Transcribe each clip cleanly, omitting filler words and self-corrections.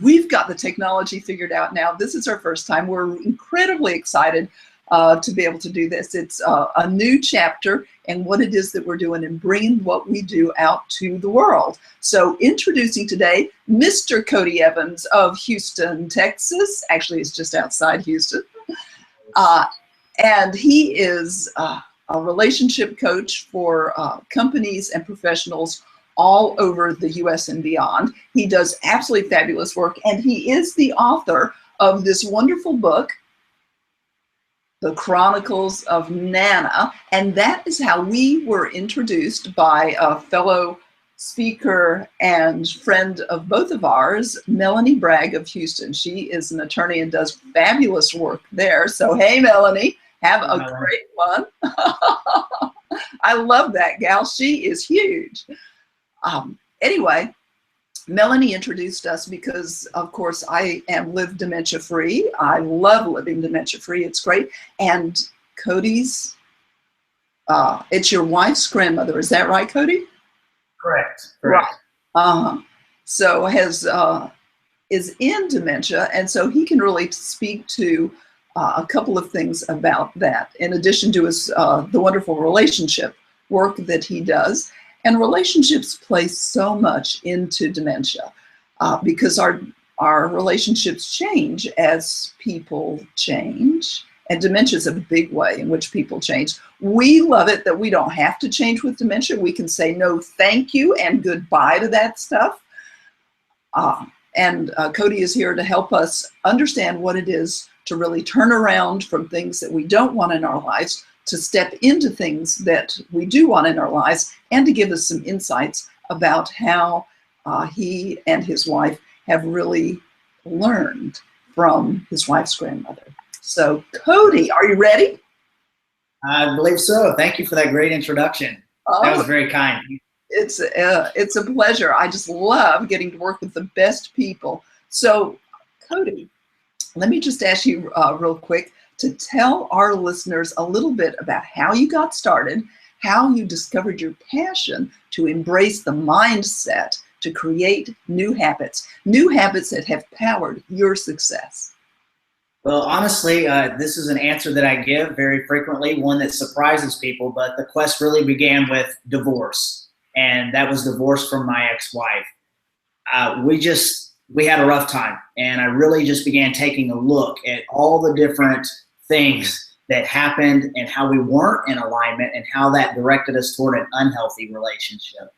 We've got the technology figured out now. This is our first time. We're incredibly excited to be able to do this. It's a new chapter in what it is that we're doing and bringing what we do out to the world. So introducing today, Mr. Cody Evans of Houston, Texas. Actually, it's just outside Houston. And he is a relationship coach for companies and professionals all over the US and beyond. He does absolutely fabulous work, and he is the author of this wonderful book, The Chronicles of Nana, and that is how we were introduced by a fellow speaker and friend of both of ours, Melanie Bragg of Houston. She is an attorney and does fabulous work there. So hey, Melanie, have a great one. I love that gal. She is huge. Anyway, Melanie introduced us because, of course, I am live dementia free. I love living dementia free. It's great. And Coty's, it's your wife's grandmother. Is that right, Cody? Correct. Right. So is in dementia, and so he can really speak to a couple of things about that, in addition to his the wonderful relationship work that he does. And relationships play so much into dementia because our relationships change as people change. And dementia is a big way in which people change. We love it that we don't have to change with dementia. We can say no thank you and goodbye to that stuff. Coty is here to help us understand what it is to really turn around from things that we don't want in our lives to step into things that we do want in our lives, and to give us some insights about how he and his wife have really learned from his wife's grandmother. So, Coty, are you ready? I believe so. Thank you for that great introduction. That was very kind. It's a pleasure. I just love getting to work with the best people. So, Coty, let me just ask you real quick to tell our listeners a little bit about how you got started, how you discovered your passion to embrace the mindset to create new habits that have powered your success. Well, honestly, this is an answer that I give very frequently, one that surprises people, but the quest really began with divorce, and that was divorce from my ex-wife. We had a rough time, and I really just began taking a look at all the different things that happened and how we weren't in alignment and how that directed us toward an unhealthy relationship.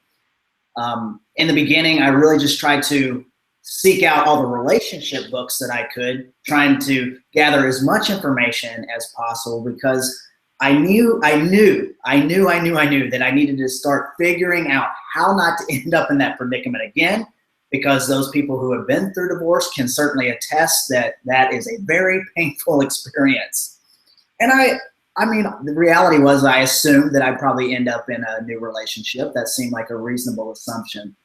In the beginning, I really just tried to seek out all the relationship books that I could, trying to gather as much information as possible, because I knew that I needed to start figuring out how not to end up in that predicament again, because those people who have been through divorce can certainly attest that that is a very painful experience. And I mean, the reality was I assumed that I'd probably end up in a new relationship. That seemed like a reasonable assumption.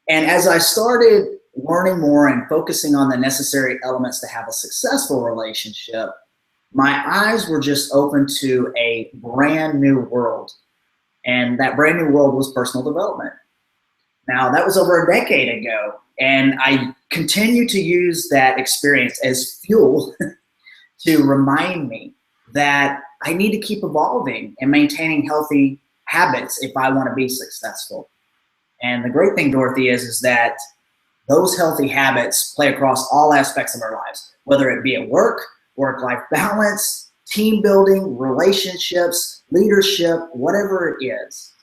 And as I started learning more and focusing on the necessary elements to have a successful relationship, my eyes were just open to a brand new world. And that brand new world was personal development. Now, that was over a decade ago, and I continue to use that experience as fuel to remind me that I need to keep evolving and maintaining healthy habits if I want to be successful. And the great thing, Dorothy, is that those healthy habits play across all aspects of our lives, whether it be at work, work-life balance, team building, relationships, leadership, whatever it is.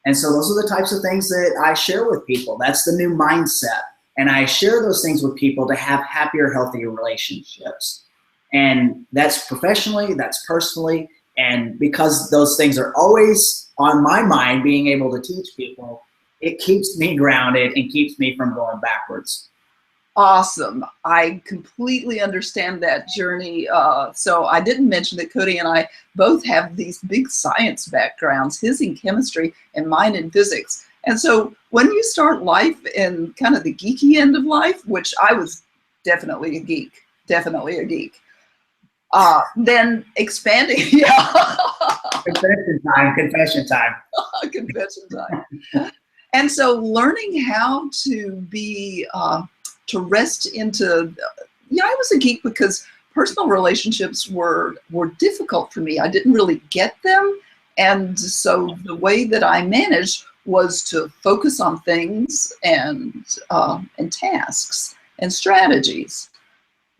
And so those are the types of things that I share with people. That's the new mindset. And I share those things with people to have happier, healthier relationships. And that's professionally, that's personally. And because those things are always on my mind, being able to teach people, it keeps me grounded and keeps me from going backwards. Awesome. I completely understand that journey. So I didn't mention that Coty and I both have these big science backgrounds, his in chemistry and mine in physics. And so when you start life in kind of the geeky end of life, which I was definitely a geek, then expanding. Yeah. Confession time. Confession time. And so learning how to be to rest into, I was a geek because personal relationships were difficult for me. I didn't really get them. And so the way that I managed was to focus on things and tasks and strategies.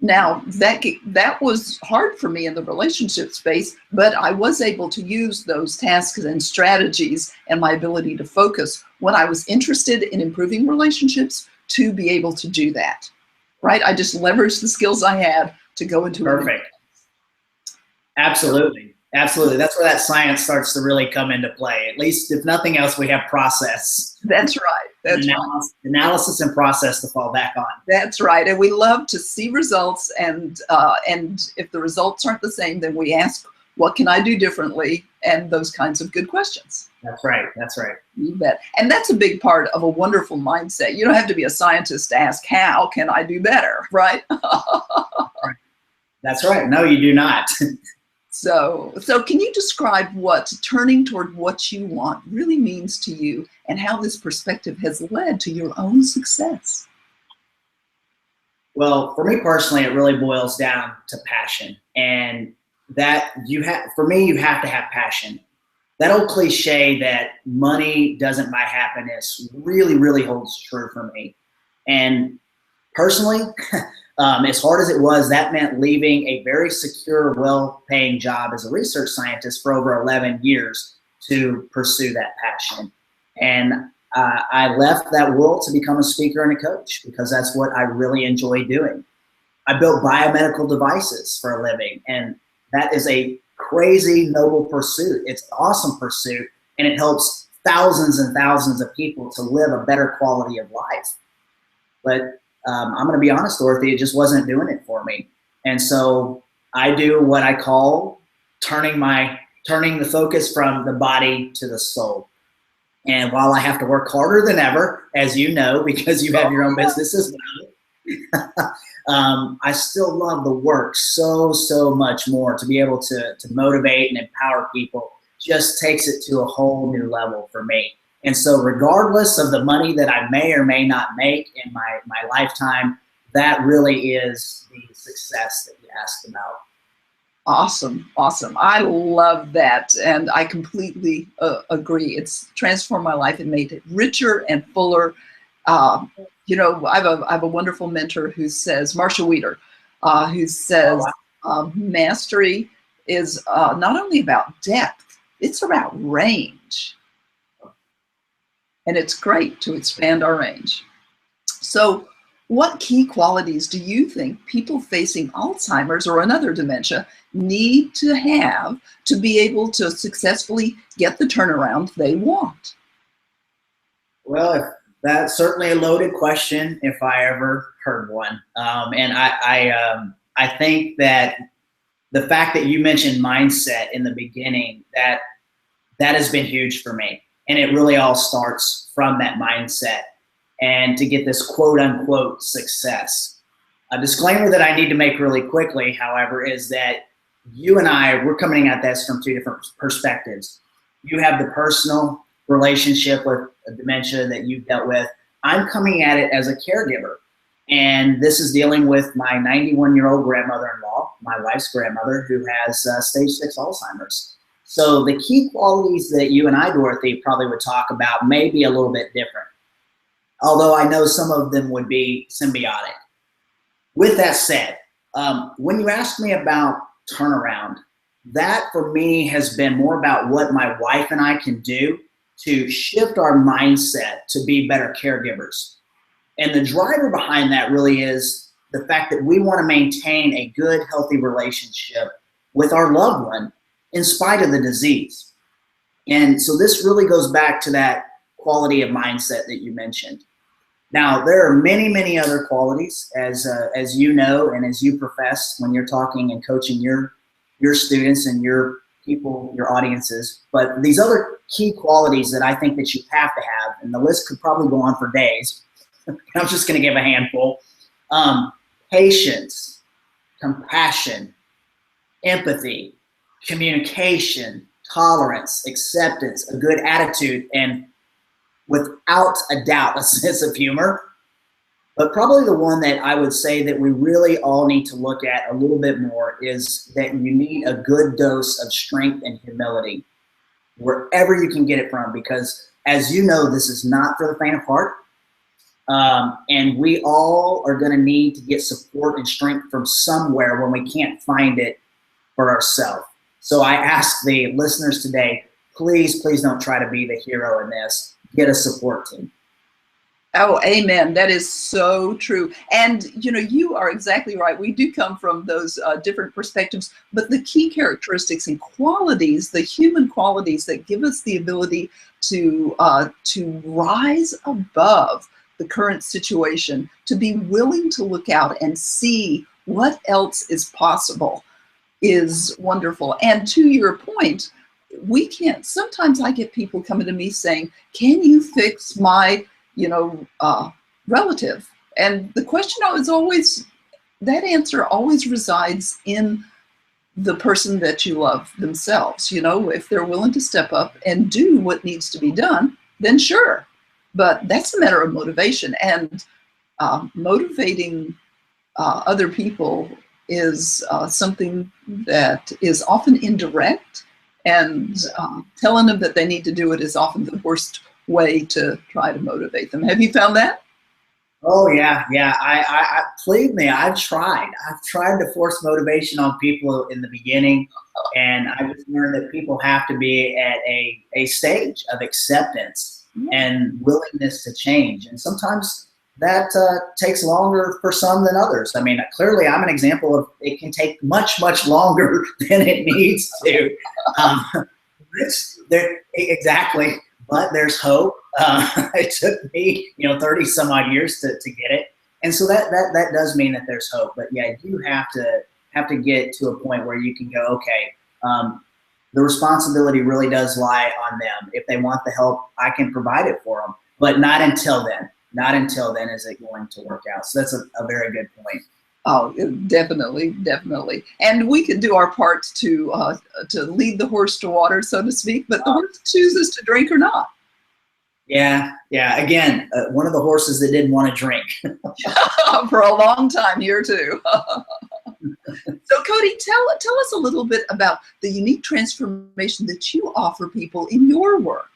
Now, that was hard for me in the relationship space, but I was able to use those tasks and strategies and my ability to focus when I was interested in improving relationships to be able to do that, right? I just leveraged the skills I had to go into it. Perfect. Absolutely. Absolutely. That's where that science starts to really come into play. At least, if nothing else, we have process. That's right. That's right. Analysis and process to fall back on. That's right. And we love to see results. And if the results aren't the same, then we ask, what can I do differently? And those kinds of good questions. That's right. That's right. You bet. And that's a big part of a wonderful mindset. You don't have to be a scientist to ask, how can I do better? Right? That's right. No, you do not. So can you describe what turning toward what you want really means to you and how this perspective has led to your own success? Well, for me personally, it really boils down to passion. And that for me, you have to have passion. That old cliche that money doesn't buy happiness really, really holds true for me. And personally, as hard as it was, that meant leaving a very secure, well-paying job as a research scientist for over 11 years to pursue that passion. And I left that world to become a speaker and a coach because that's what I really enjoy doing. I built biomedical devices for a living, and that is a crazy, noble pursuit. It's an awesome pursuit, and it helps thousands and thousands of people to live a better quality of life. But I'm going to be honest, Dorothy, it just wasn't doing it for me. And so I do what I call turning the focus from the body to the soul. And while I have to work harder than ever, as you know, because you have your own business as well, I still love the work so much more. To be able to motivate and empower people just takes it to a whole new level for me. And so regardless of the money that I may or may not make in my lifetime, that really is the success that you asked about. Awesome. Awesome. I love that. And I completely agree. It's transformed my life and made it richer and fuller. I have a wonderful mentor who says, Marsha Weeder, who says, mastery is not only about depth, it's about range. And it's great to expand our range. So what key qualities do you think people facing Alzheimer's or another dementia need to have to be able to successfully get the turnaround they want? Well, that's certainly a loaded question if I ever heard one. And I think that the fact that you mentioned mindset in the beginning, that has been huge for me. And it really all starts from that mindset and to get this quote unquote success. A disclaimer that I need to make really quickly, however, is that you and we're coming at this from two different perspectives. You have the personal relationship with dementia that you've dealt with. I'm coming at it as a caregiver. And this is dealing with my 91-year-old grandmother-in-law, my wife's grandmother, who has stage 6 Alzheimer's. So the key qualities that you and I, Dorothy, probably would talk about may be a little bit different, although I know some of them would be symbiotic. With that said, when you asked me about turnaround, that for me has been more about what my wife and I can do to shift our mindset to be better caregivers. And the driver behind that really is the fact that we want to maintain a good, healthy relationship with our loved one in spite of the disease. And so this really goes back to that quality of mindset that you mentioned. Now, there are many, many other qualities, as you know and as you profess when you're talking and coaching your students and your people, your audiences. But these other key qualities that I think that you have to have, and the list could probably go on for days. I'm just going to give a handful. Patience, compassion, empathy, communication, tolerance, acceptance, a good attitude, and without a doubt, a sense of humor. But probably the one that I would say that we really all need to look at a little bit more is that you need a good dose of strength and humility wherever you can get it from, because as you know, this is not for the faint of heart. And we all are going to need to get support and strength from somewhere when we can't find it for ourselves. So I ask the listeners today, please, please don't try to be the hero in this. Get a support team. Oh, amen. That is so true. And, you know, you are exactly right. We do come from those different perspectives, but the key characteristics and qualities, the human qualities that give us the ability to rise above the current situation, to be willing to look out and see what else is possible, is wonderful. And to your point, we can't, sometimes I get people coming to me saying, can you fix my relative? And the question is always, that answer always resides in the person that you love themselves. You know, if they're willing to step up and do what needs to be done, then sure. But that's a matter of motivation, and motivating other people is something that is often indirect, and telling them that they need to do it is often the worst way to try to motivate them. Have you found that? Oh yeah. I believe me, I've tried to force motivation on people in the beginning, and I just learned that people have to be at a stage of acceptance and willingness to change. And sometimes that takes longer for some than others. I mean, clearly I'm an example of it can take much, much longer than it needs to. Exactly. But there's hope. It took me, 30 some odd years to get it. And so that does mean that there's hope. But yeah, you have to get to a point where you can go, okay, the responsibility really does lie on them. If they want the help, I can provide it for them. But not until then. Not until then is it going to work out. So that's a very good point. Oh, definitely, definitely. And we can do our part to lead the horse to water, so to speak, but the horse chooses to drink or not. Yeah. Again, one of the horses that didn't want to drink. For a long time here too. So Coty, tell us a little bit about the unique transformation that you offer people in your work.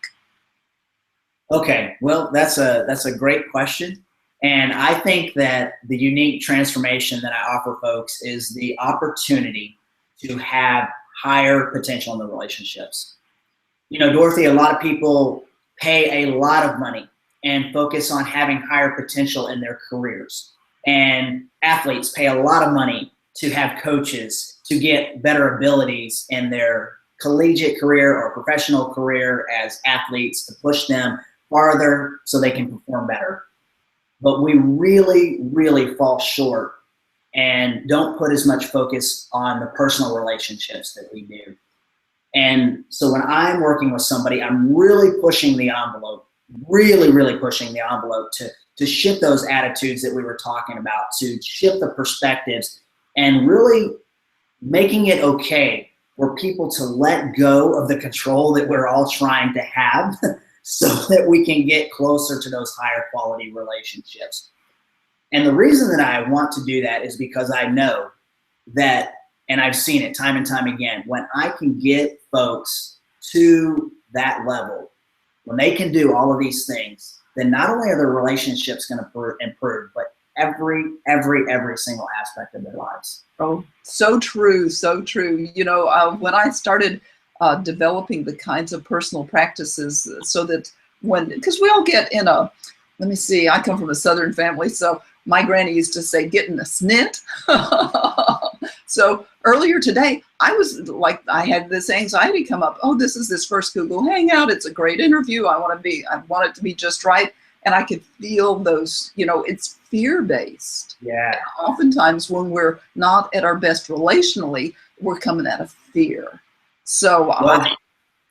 Okay, well, that's a great question. And I think that the unique transformation that I offer folks is the opportunity to have higher potential in the relationships. Dorothy, a lot of people pay a lot of money and focus on having higher potential in their careers. And athletes pay a lot of money to have coaches to get better abilities in their collegiate career or professional career as athletes, to push them farther so they can perform better. But we really, really fall short and don't put as much focus on the personal relationships that we do. And so when I'm working with somebody, I'm really pushing the envelope, really pushing the envelope to shift those attitudes that we were talking about, to shift the perspectives, and really making it okay for people to let go of the control that we're all trying to have so that we can get closer to those higher quality relationships. And the reason that I want to do that is because I know that, and I've seen it time and time again, when I can get folks to that level, when they can do all of these things, then not only are their relationships going to improve, but every single aspect of their lives. Oh, so true, so true. When I started developing the kinds of personal practices, so that because we all get in let me see, I come from a Southern family, so my granny used to say, get in a snit. So earlier today, I was like, I had this anxiety come up. Oh, this is this first Google Hangout. It's a great interview. I want it to be just right. And I could feel those, it's fear-based. Yeah. And oftentimes when we're not at our best relationally, we're coming out of fear. So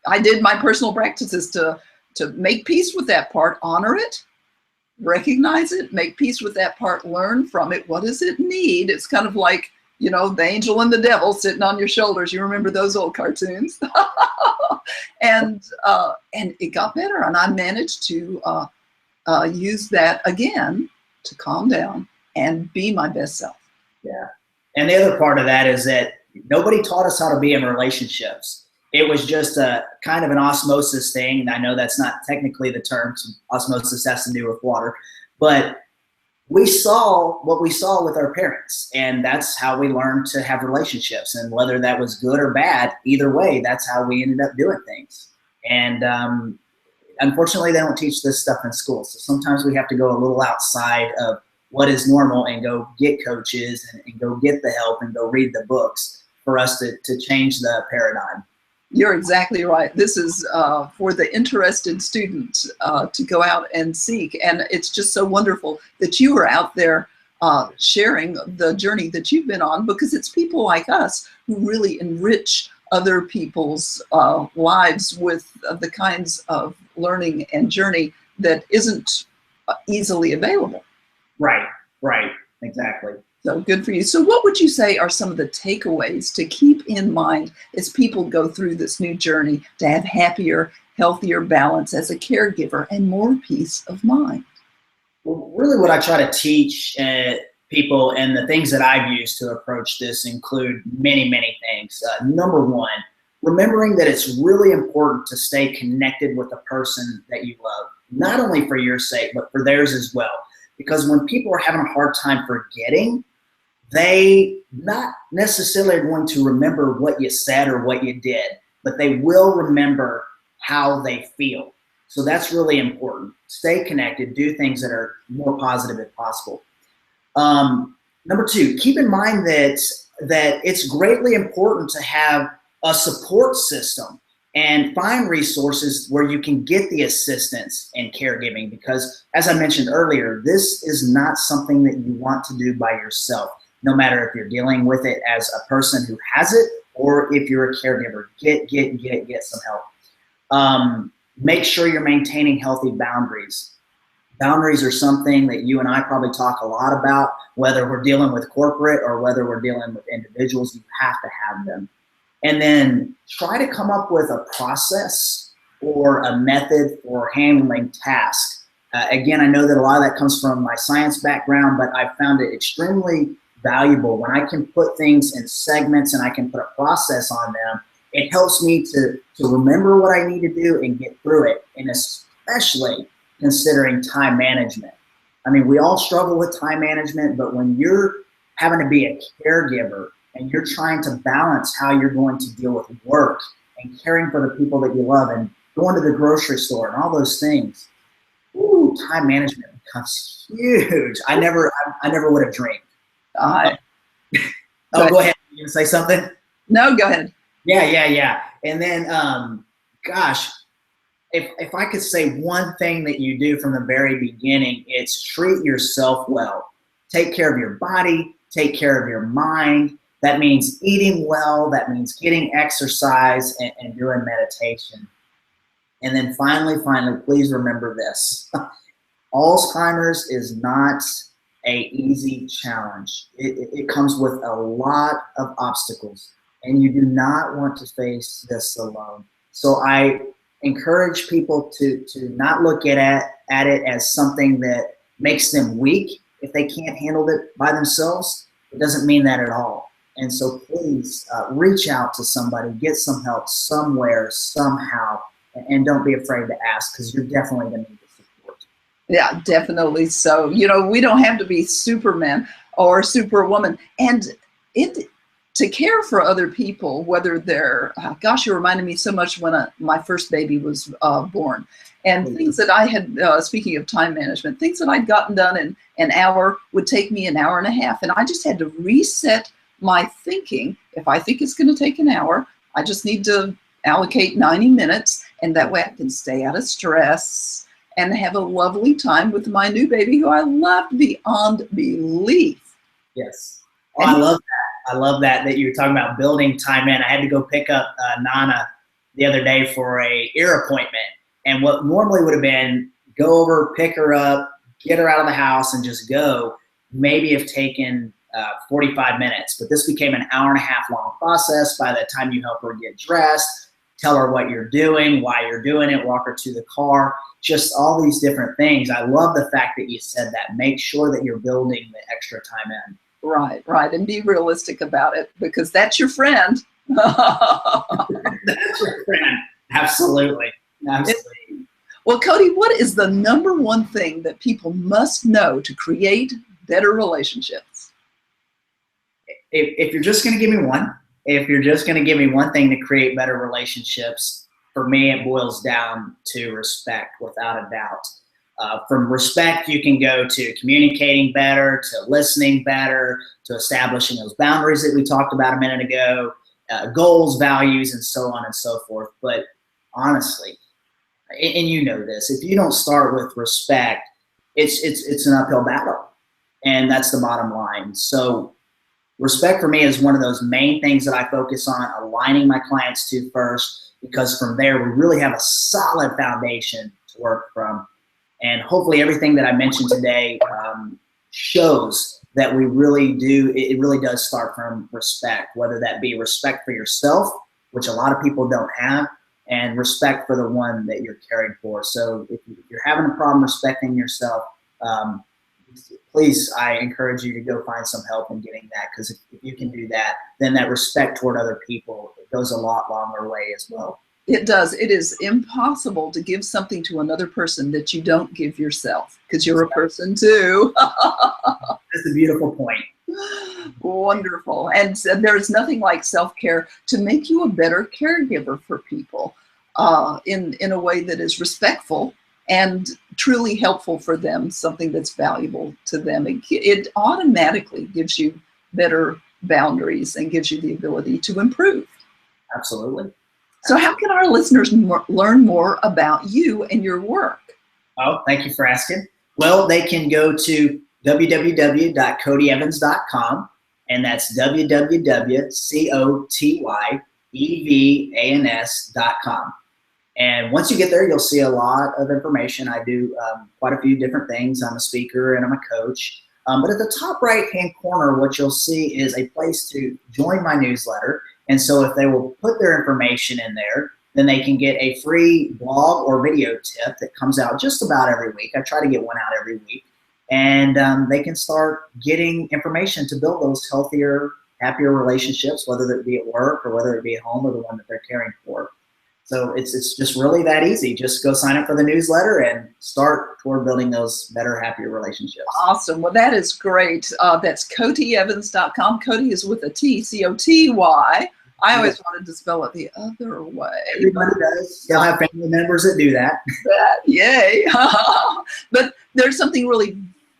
I did my personal practices to make peace with that part, honor it, recognize it, make peace with that part, learn from it. What does it need? It's kind of like, the angel and the devil sitting on your shoulders. You remember those old cartoons? And it got better, and I managed to use that again to calm down and be my best self. Yeah. And the other part of that is that nobody taught us how to be in relationships. It was just a kind of an osmosis thing. And I know that's not technically the term. Osmosis has to do with water, but we saw what we saw with our parents, and that's how we learned to have relationships. And whether that was good or bad, either way, that's how we ended up doing things. And unfortunately, they don't teach this stuff in school. So sometimes we have to go a little outside of what is normal and go get coaches and go get the help and go read the books for us to change the paradigm. You're exactly right. This is for the interested student to go out and seek. And it's just so wonderful that you are out there sharing the journey that you've been on, because it's people like us who really enrich other people's lives with the kinds of learning and journey that isn't easily available. Right, exactly. So good for you. So what would you say are some of the takeaways to keep in mind as people go through this new journey to have happier, healthier balance as a caregiver and more peace of mind? Well, really what I try to teach people, and the things that I've used to approach this, include many, many things. Number one, remembering that it's really important to stay connected with the person that you love, not only for your sake, but for theirs as well. Because when people are having a hard time forgetting, they not necessarily are going to remember what you said or what you did, but they will remember how they feel. So that's really important. Stay connected, do things that are more positive if possible. Number two, keep in mind that it's greatly important to have a support system and find resources where you can get the assistance in caregiving, because as I mentioned earlier, this is not something that you want to do by yourself, no matter if you're dealing with it as a person who has it or if you're a caregiver. Get some help. Make sure you're maintaining healthy boundaries. Boundaries are something that you and I probably talk a lot about, whether we're dealing with corporate or whether we're dealing with individuals. You have to have them. And then try to come up with a process or a method for handling tasks. Again, I know that a lot of that comes from my science background, but I found it extremely valuable when I can put things in segments and I can put a process on them. It helps me to remember what I need to do and get through it, and especially considering time management. I mean, we all struggle with time management, but when you're having to be a caregiver and you're trying to balance how you're going to deal with work and caring for the people that you love and going to the grocery store and all those things, time management becomes huge. I never would have dreamed. Go ahead. You gonna say something? No, go ahead. Yeah. And then, gosh, if I could say one thing that you do from the very beginning, it's treat yourself well. Take care of your body, take care of your mind. That means eating well, that means getting exercise and doing meditation. And then finally, please remember this. Alzheimer's is not an easy challenge. It comes with a lot of obstacles, and you do not want to face this alone. So I encourage people to not look at it as something that makes them weak if they can't handle it by themselves. It doesn't mean that at all. And so please reach out to somebody, get some help somewhere, somehow, and don't be afraid to ask, because you're definitely going to need the support. Yeah, definitely. So, we don't have to be Superman or Superwoman. And to care for other people, whether they're, gosh, you reminded me so much when my first baby was born. And things that I had, speaking of time management, things that I'd gotten done in an hour would take me an hour and a half. And I just had to reset my thinking. If I think it's going to take an hour, I just need to allocate 90 minutes. And that way I can stay out of stress and have a lovely time with my new baby, who I loved beyond belief. Yes. Oh, I love that. I love that you were talking about building time in. I had to go pick up Nana the other day for a ear appointment. And what normally would have been go over, pick her up, get her out of the house and just go, maybe have taken 45 minutes. But this became an hour and a half long process. By the time you help her get dressed, tell her what you're doing, why you're doing it, walk her to the car. just all these different things. I love the fact that you said that. Make sure that you're building the extra time in. Right, right. And be realistic about it, because that's your friend. That's your friend. Absolutely. Absolutely. Well, Coty, what is the number one thing that people must know to create better relationships? If you're just going to give me one, thing to create better relationships, for me, it boils down to respect, without a doubt. From respect, you can go to communicating better, to listening better, to establishing those boundaries that we talked about a minute ago, goals, values, and so on and so forth. But honestly, and you know this, if you don't start with respect, it's an uphill battle, and that's the bottom line. So respect for me is one of those main things that I focus on aligning my clients to first, because from there we really have a solid foundation to work from. And hopefully everything that I mentioned today shows that we really do, it really does start from respect, whether that be respect for yourself, which a lot of people don't have, and respect for the one that you're caring for. So if you're having a problem respecting yourself, please, I encourage you to go find some help in getting that, because if you can do that, then that respect toward other people, it goes a lot longer way as well. It does. It is impossible to give something to another person that you don't give yourself, because you're a person too. That's a beautiful point. Wonderful. And there's nothing like self-care to make you a better caregiver for people in a way that is respectful and truly helpful for them, something that's valuable to them. It automatically gives you better boundaries and gives you the ability to improve. Absolutely. So how can our listeners learn more about you and your work? Oh, thank you for asking. Well, they can go to www.cotyevans.com, and that's www.cotyevans.com. And once you get there, you'll see a lot of information. I do quite a few different things. I'm a speaker and I'm a coach. But at the top right-hand corner, what you'll see is a place to join my newsletter. And so if they will put their information in there, then they can get a free blog or video tip that comes out just about every week. I try to get one out every week. And they can start getting information to build those healthier, happier relationships, whether it be at work or whether it be at home or the one that they're caring for. So it's just really that easy. Just go sign up for the newsletter and start toward building those better, happier relationships. Awesome. Well, that is great. That's CotyEvans.com. Coty is with a T, C-O-T-Y. I always wanted to spell it the other way. Everybody does. You'll have family members that do that. Yay. But there's something really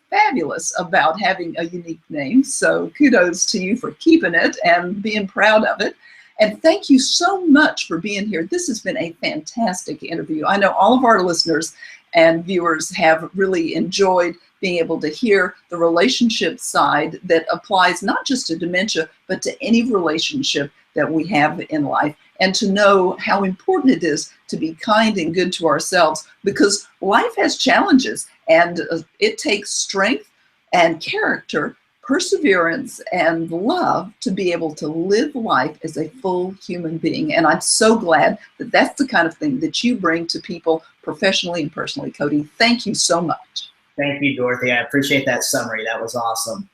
fabulous about having a unique name. So kudos to you for keeping it and being proud of it. And thank you so much for being here. This has been a fantastic interview. I know all of our listeners and viewers have really enjoyed being able to hear the relationship side that applies not just to dementia, but to any relationship that we have in life, and to know how important it is to be kind and good to ourselves, because life has challenges and it takes strength and character, perseverance and love to be able to live life as a full human being. And I'm so glad that that's the kind of thing that you bring to people professionally and personally. Coty, thank you so much. Thank you, Dorothy. I appreciate that summary. That was awesome.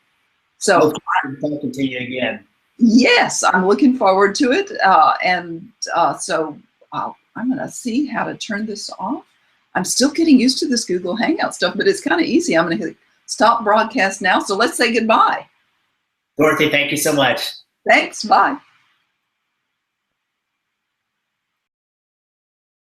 So I'm talking to you again. Yes, I'm looking forward to it. So I'm going to see how to turn this off. I'm still getting used to this Google Hangout stuff, but it's kind of easy. I'm going to hit stop broadcast now. So let's say goodbye. Dorothy, thank you so much. Thanks. Bye.